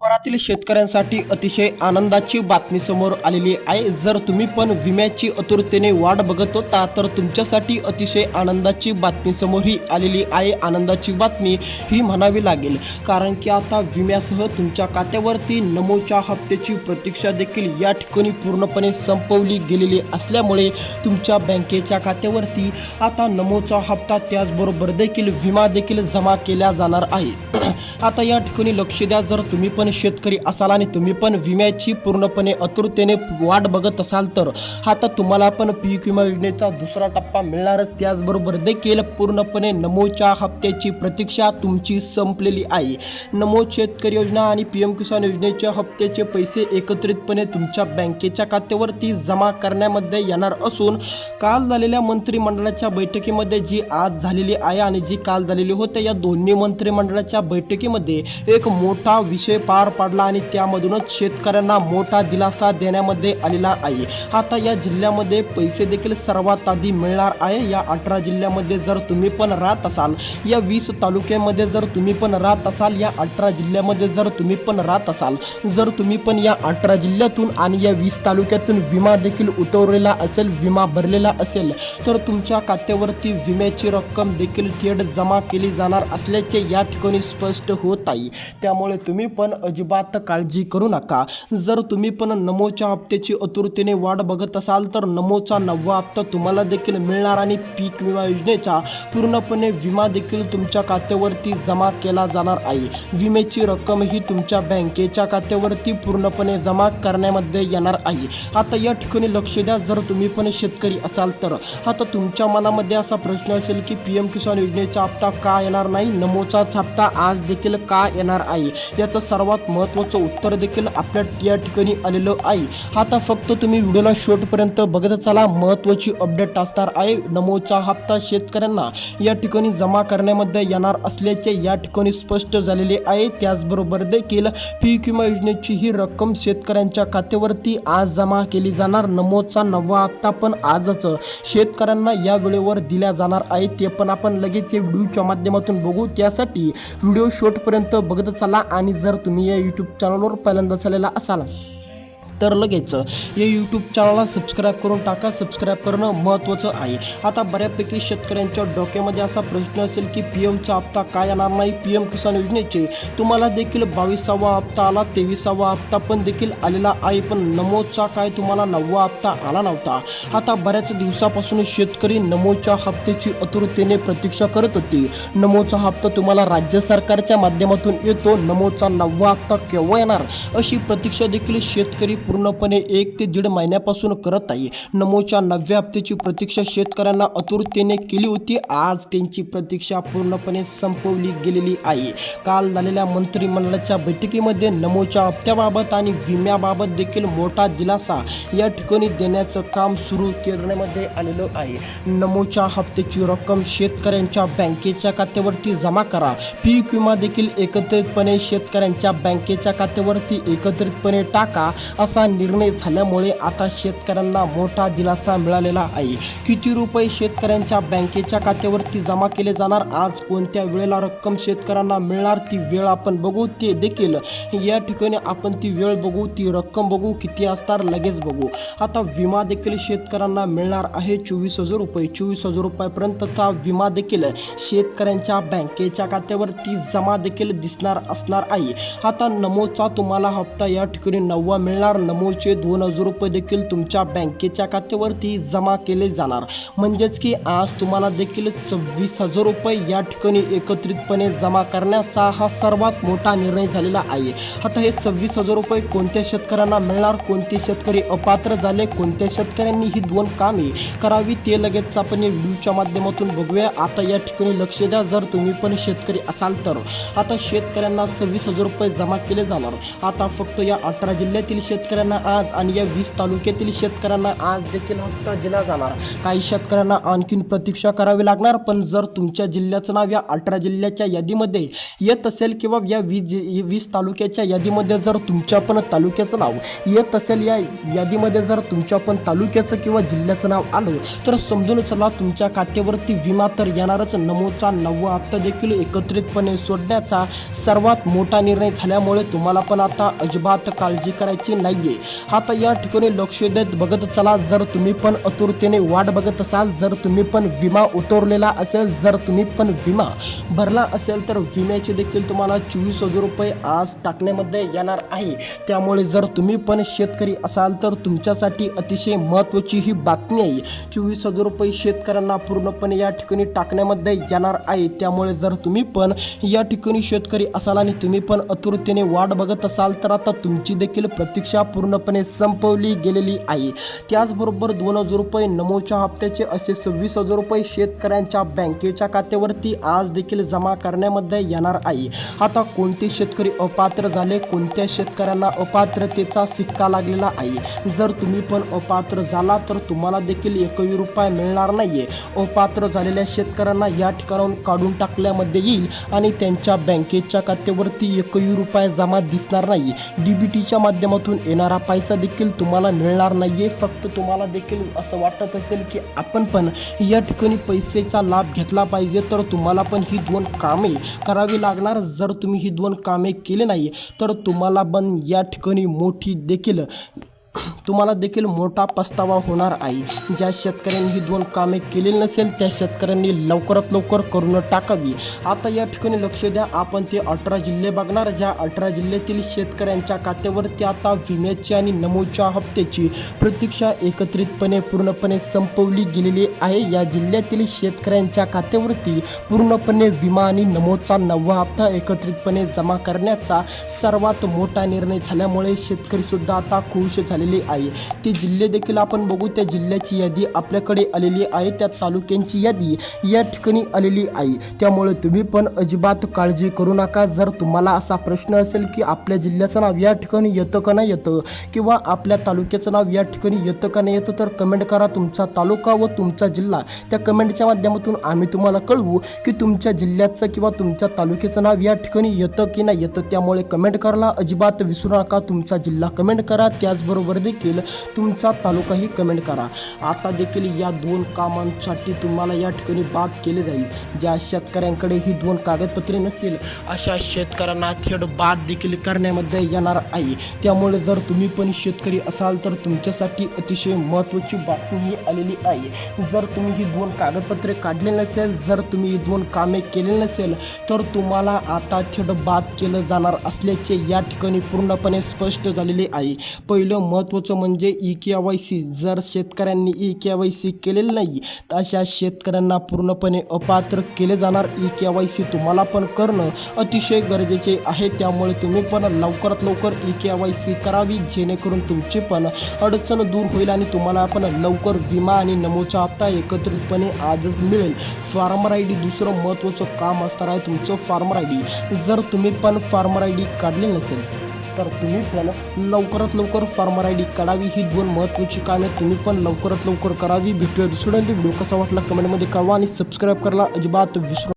देशभरातील शेतकऱ्यांसाठी अतिशय आनंदाची बातमी समोर आलेली आहे। जर तुम्ही पण विम्याची आतुरतेने वाट बघत होता तर तुमच्यासाठी अतिशय आनंदाची बातमी समोर ही आलेली आहे। आनंदाची बातमी ही म्हणावी लागेल, कारण की आता विम्यासह तुमच्या खात्यावरती नमोच्या हप्त्याची प्रतीक्षा देखील या ठिकाणी पूर्णपणे संपवली गेलेली असल्यामुळे तुमच्या बँकेच्या खात्यावरती आता नमोचा हप्ता त्याचबरोबर देखील विमा देखील जमा केला जाणार आहे। आता या ठिकाणी लक्ष द्या, जर तुम्ही पण शेतकरी असाल आणि तुम्ही पण विम्याची पूर्णपणे आतुरतेने वाट बघत असाल तर आता तुम्हाला पण पीक विमा योजनेचा दुसरा टप्पा मिळणारच। त्याचबरोबर देखील पूर्णपणे नमोच्या हप्त्याची प्रतीक्षा तुमची संपलेली आहे। नमो शेतकरी योजना आणि पीएम किसान योजनेच्या हप्त्याचे पैसे एकत्रितपणे तुमच्या बँकेच्या खात्यावरती जमा करण्यामध्ये येणार असून काल झालेल्या मंत्रिमंडळाच्या बैठकीमध्ये जी आज झालेली आहे आणि जी काल झालेली होते, या दोन्ही मंत्रिमंडळाच्या बैठकीमध्ये एक मोठा विषय पार पडला आणि त्यामधूनच शेतकऱ्यांना मोठा दिलासा देण्यामध्ये आलेला आहे। आता या जिल्ह्यामध्ये पैसे देखील सर्वात आधी मिळणार आहे। या 18 जिल्ह्यामध्ये जर तुम्ही पण राहत असाल, या 20 तालुक्यामध्ये जर तुम्ही पण राहत असाल, या 18 जिल्ह्यामध्ये जर तुम्ही पण राहत असाल, जर तुम्ही पण या 18 जिल्ह्यातून आणि या 20 तालुक्यातून विमा देखील उतरवलेला असेल, विमा भरलेला असेल, तर तुमच्या खात्यावरती विम्याची रक्कम देखील थेट जमा केली जाणार असल्याचे या ठिकाणी स्पष्ट होत आहे। त्यामुळे तुम्ही पण अजिबात काळजी करू नका। जर तुम्ही पण नमोच्या हप्त्याची आतुरतेने वाट बघत असाल तर नमोचा 9वा हप्ता तुम्हाला देखील मिळणार आणि पीक विमा योजनेचा पूर्णपणे विमा देखील तुमच्या खात्यावरती जमा केला जाणार आहे। विम्याची रक्कम ही तुमच्या बँकेच्या खात्यावरती पूर्णपणे जमा करण्यामध्ये येणार आहे। आता या ठिकाणी लक्ष द्या, जर तुम्ही पण शेतकरी असाल तर आता तुमच्या मनामध्ये असा प्रश्न असेल की पीएम किसान योजनेचा हप्ता का येणार नाही, नमोचाच हप्ता आज देखील का येणार आहे, याचं सर्वात महत्त्वाचं उत्तर देखील आपल्या या ठिकाणी आलेलं आहे। आता फक्त तुम्ही व्हिडिओला शेवटपर्यंत बघत चला, महत्त्वाची अपडेट असणार आहे। नमोचा हप्ता शेतकऱ्यांना या ठिकाणी जमा करण्यामध्ये येणार असल्याचे या ठिकाणी स्पष्ट झालेले आहे। त्याचबरोबर देखील पीक विमा योजनेची ही रक्कम शेतकऱ्यांच्या खात्यावरती आज जमा केली जाणार। नमोचा 9वा हप्ता पण आजच शेतकऱ्यांना या वेळेवर दिला जाणार आहे, ते पण आपण लगेच व्हिडिओच्या माध्यमातून बघू। त्यासाठी व्हिडिओ शेवटपर्यंत बघत चला आणि जर तुम्ही या यूट्यूब चॅनलवर पहिल्यांदा आलेला असाल तर लगेच या यूट्यूब चॅनलला सबस्क्राईब करून टाका। सबस्क्राईब करणं महत्त्वाचं आहे। आता बऱ्यापैकी शेतकऱ्यांच्या डोक्यामध्ये असा प्रश्न असेल की पीएमचा हप्ता काय येणार नाही, पीएम किसान योजनेचे तुम्हाला देखील 22वा हप्ता आला, 23वा हप्ता पण देखील आलेला आहे, पण नमोचा काय तुम्हाला 9वा हप्ता आला नव्हता। आता बऱ्याच दिवसापासून शेतकरी नमोच्या हप्त्याची आतुरतेने प्रतीक्षा करत होते। नमोचा हप्ता तुम्हाला राज्य सरकारच्या माध्यमातून येतो, नमोचा 9वा हप्ता केव्हा येणार अशी प्रतीक्षा देखील शेतकरी पूर्णपणे 1 ते 1.5 महिन्यापासून करत आहे। नमोच्या 9व्या हप्त्याची प्रतीक्षा शेतकऱ्यांना आतुरतेने केली होती, आज त्यांची प्रतीक्षा पूर्णपणे संपवली गेलेली आहे। काल झालेल्या मंत्रिमंडळाच्या बैठकीमध्ये नमोच्या हप्त्याबाबत आणि विम्याबाबत देखील मोठा दिलासा या ठिकाणी देण्याचं काम सुरू करण्यामध्ये आलेलं आहे। नमोच्या हप्त्याची रक्कम शेतकऱ्यांच्या बँकेच्या खात्यावरती जमा करा, पीक विमा देखील एकत्रितपणे शेतकऱ्यांच्या बँकेच्या खात्यावरती एकत्रितपणे टाका असा निर्णय झाल्यामुळे आता शेतकऱ्यांना मोठा दिलासा मिळालेला आहे। किती रुपये शेतकऱ्यांच्या बँकेच्या खात्यावरती जमा केले जाणार, आज कोणत्या वेळेला रक्कम शेतकऱ्यांना मिळणार ती वेळ आपण बघू, ते देखील या ठिकाणी आपण ती वेळ बघू, ती रक्कम बघू, किती असणार लगेच बघू। आता विमा देखील शेतकऱ्यांना मिळणार आहे 24,000 रुपये। 24,000 रुपयापर्यंतचा विमा देखील शेतकऱ्यांच्या बँकेच्या खात्यावरती जमा देखील दिसणार असणार आहे। आता नमोचा तुम्हाला हप्ता या ठिकाणी 9वा मिळणार, नमोचे 2,000 रुपये देखील तुमच्या बँकेच्या खात्यावरती जमा केले जाणार, म्हणजेच की आज तुम्हाला देखील 26,000 रुपये या ठिकाणी एकत्रितपणे जमा करण्याचा हा सर्वात मोठा निर्णय झालेला आहे। आता हे 26,000 रुपये कोणत्या शेतकऱ्यांना मिळणार, कोणते शेतकरी अपात्र झाले, कोणत्या शेतकऱ्यांनी ही 2 कामे करावी, ते लगेच आपण या व्हिडिओच्या माध्यमातून बघूया। आता या ठिकाणी लक्ष द्या, जर तुम्ही पण शेतकरी असाल तर आता शेतकऱ्यांना 26,000 रुपये जमा केले जाणार। आता फक्त या 18 जिल्ह्यातील शेतकरी शेतकऱ्यांना आज आणि या 20 तालुक्यातील शेतकऱ्यांना आज देखील हप्ता दिला जाणार। काही शेतकऱ्यांना आणखीन प्रतीक्षा करावी लागणार, पण जर तुमच्या जिल्ह्याचं नाव या 18 जिल्ह्याच्या यादीमध्ये येत असेल किंवा या 20 तालुक्याच्या यादीमध्ये जर तुमच्या पण तालुक्याचं नाव येत असेल, या यादीमध्ये जर तुमच्या पण तालुक्याचं किंवा जिल्ह्याचं नाव आलं तर समजून चला तुमच्या खात्यावरती विमा तर येणारच। नमोचा 9वा हप्ता देखील एकत्रितपणे सोडण्याचा सर्वात मोठा निर्णय झाल्यामुळे तुम्हाला पण आता अजिबात काळजी करायची नाहीये। आता या ठिकाणी लक्ष देत बघत चला, जर तुम्ही पण आतुरतेने वाट बघत असाल, जर तुम्ही पण विमा उतरलेला असेल, जर तुम्ही पण विमा भरला असेल तर विम्याचे देखील तुम्हाला 24,000 रुपये आज टाकण्यामध्ये येणार आहे। त्यामुळे जर तुम्ही पण शेतकरी असाल तर तुमच्यासाठी अतिशय महत्त्वाची ही बातमी आहे। 24,000 रुपये शेतकऱ्यांना पूर्णपणे या ठिकाणी टाकण्यामध्ये येणार आहे। त्यामुळे जर तुम्ही पण या ठिकाणी शेतकरी असाल आणि तुम्ही पण आतुरतेने वाट बघत असाल तर आता तुमची देखील प्रतीक्षा पूर्णपणे संपवली गेलेली आहे। त्याचबरोबर 2,000 रुपये नमोच्या हप्त्याचे असे 26,000 रुपये शेतकऱ्यांच्या बँकेच्या खात्यावरती आज देखील जमा करण्यामध्ये येणार आहे। आता कोणते शेतकरी अपात्र झाले, कोणत्या शेतकऱ्यांना अपात्रतेचा सिक्का लागलेला आहे, जर तुम्ही पण अपात्र झाला तर तुम्हाला देखील एकही रुपया मिळणार नाहीये। अपात्र झालेल्या शेतकऱ्यांना या ठिकाणाहून काढून टाकल्यामध्ये येईल आणि त्यांच्या बँकेच्या खात्यावरती एकही रुपया जमा दिसणार नाही। डीबीटीच्या माध्यमातून येणारा पैसा देखील तुम्हाला मिळणार नाहीये। फक्त तुम्हाला देखील असं वाटत असेल की आपण पण या ठिकाणी पैसेचा लाभ घेतला पाहिजे, तर तुम्हाला पण ही 2 कामे करावी लागणार। जर तुम्ही ही 2 कामे केली नाही तर तुम्हाला पण या ठिकाणी तुम्हाला देखील मोठा पस्तावा होणार आहे। ज्या शेतकऱ्यांनी ही 2 कामे केलेली नसेल त्या शेतकऱ्यांनी लवकरात लवकर करून टाकावी। आता या ठिकाणी लक्ष द्या, आपण ते 18 जिल्हे बघणार, ज्या 18 जिल्ह्यातील शेतकऱ्यांच्या खात्यावरती आता विम्याची आणि नमोच्या हप्त्याची प्रतीक्षा एकत्रितपणे पूर्णपणे संपवली गेलेली आहे। या जिल्ह्यातील शेतकऱ्यांच्या खात्यावरती पूर्णपणे विमा आणि नमोचा 9वा हप्ता एकत्रितपणे जमा करण्याचा सर्वात मोठा निर्णय झाल्यामुळे शेतकरी सुद्धा आता खुश झाले आहे। ते जिल्हे देखील आपण बघू, त्या जिल्ह्याची यादी आपल्याकडे आलेली आहे, त्या तालुक्यांची यादी या ठिकाणी आलेली आहे। त्यामुळे तुम्ही पण अजिबात काळजी करू नका। जर तुम्हाला असा प्रश्न असेल की आपल्या जिल्ह्याचं नाव या ठिकाणी येतं का नाही येतं, किंवा आपल्या तालुक्याचं नाव या ठिकाणी येतं का नाही येतं, तर कमेंट करा तुमचा तालुका व तुमचा जिल्हा। त्या कमेंटच्या माध्यमातून आम्ही तुम्हाला कळवू की तुमच्या जिल्ह्याचं किंवा तुमच्या तालुक्याचं नाव या ठिकाणी येतं की नाही येतं। त्यामुळे कमेंट करायला अजिबात विसरू नका। तुमचा जिल्हा कमेंट करा, त्याचबरोबर देखील तुमचा तालुकाही कमेंट करा। आता देखील या 2 कामांसाठी तुम्हाला या ठिकाणी बाद केले जाईल। ज्या शेतकऱ्यांकडे ही 2 कागदपत्रे नसतील अशा शेतकऱ्यांना थेट बाद देखील करण्यामध्ये येणार आहे। त्यामुळे जर तुम्ही पण शेतकरी असाल तर तुमच्यासाठी अतिशय महत्त्वाची बातमी ही आलेली आहे। जर तुम्ही ही 2 कागदपत्रे काढले नसेल, जर तुम्ही ही 2 कामे केले नसेल तर तुम्हाला आता थेट बाद केलं जाणार असल्याचे या ठिकाणी पूर्णपणे स्पष्ट झालेले आहे। पहिलं महत्त्वाचं म्हणजे EKYC, जर शेतकऱ्यांनी EKYC केलेलं नाही तर अशा शेतकऱ्यांना पूर्णपणे अपात्र केले जाणार। EKYC तुम्हाला पण करणं अतिशय गरजेचे आहे। त्यामुळे तुम्ही पण लवकरात लवकर EKYC करावी, जेणेकरून तुमची पण अडचण दूर होईल आणि तुम्हाला पण लवकर विमा आणि नमोचा हप्ता एकत्रितपणे आजच मिळेल। फार्मर ID दुसरं महत्त्वाचं काम असणार आहे तुमचं फार्मर ID। जर तुम्ही पण फार्मर ID काढली नसेल तर तुम्ही पण लवकरात लवकर फार्मर ID काढावी। ही 2 महत्त्वाची कामे तुम्ही पण लवकरात लवकर करावी। भेटूया दुसऱ्या व्हिडिओ, कसा वाटला कमेंटमध्ये कळवा आणि सबस्क्राईब करायला अजिबात विसरू